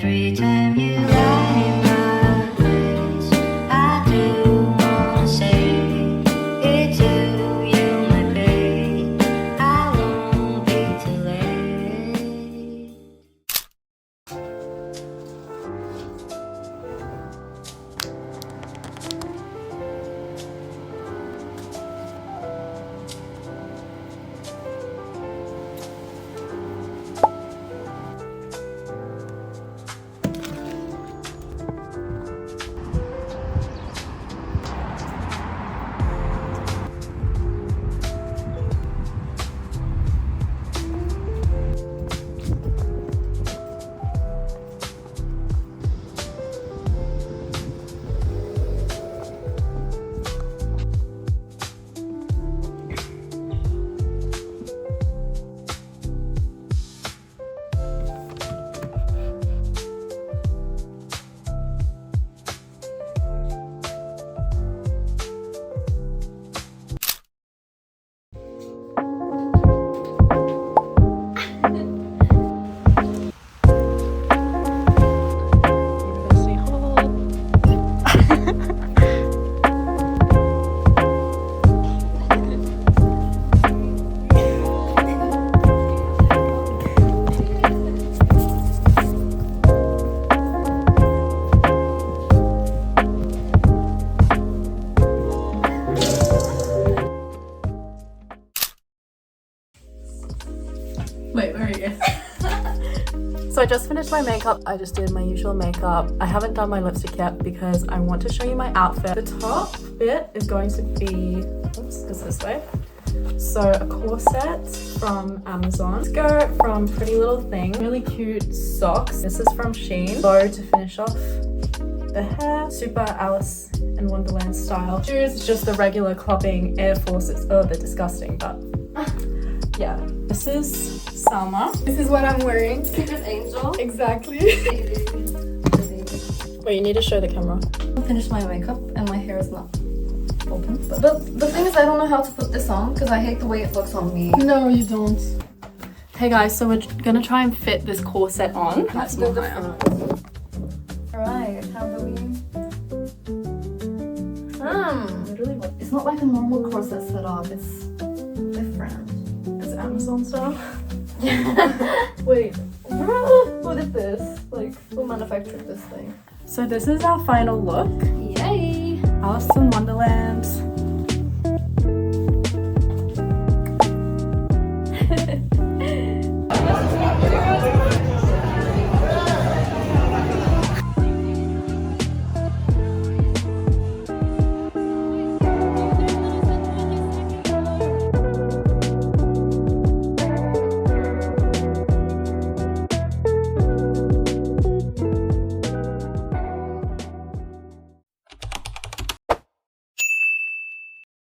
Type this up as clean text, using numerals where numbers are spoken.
Every time you lie in my place, I do wanna say it's you my babe. I won't be too late. Wait, where are you? So I just finished my makeup. I just did my usual makeup. I haven't done my lipstick yet because I want to show you my outfit. The top bit is going to be, oops, it's this way. So a corset from Amazon, skirt from Pretty Little Thing, really cute socks. This is from Shein. Bow to finish off the hair, super Alice in Wonderland style. Shoes, just the regular clubbing Air Forces. Oh, they're disgusting, but yeah. This is Salma. This is what I'm wearing. Secret Angel. Exactly. Wait, you need to show the camera. I finished my makeup and my hair is not open. But the thing is, I don't know how to put this on because I hate the way it looks on me. No, you don't. Hey guys, so we're gonna try and fit this corset on. Let's go the front. Alright, how do we... Literally, It's not like a normal corset setup, it's different. it's Amazon style. Yeah. Wait, Who did this? Like, who manufactured this thing? so this is our final look. Yay! Alice in Wonderland.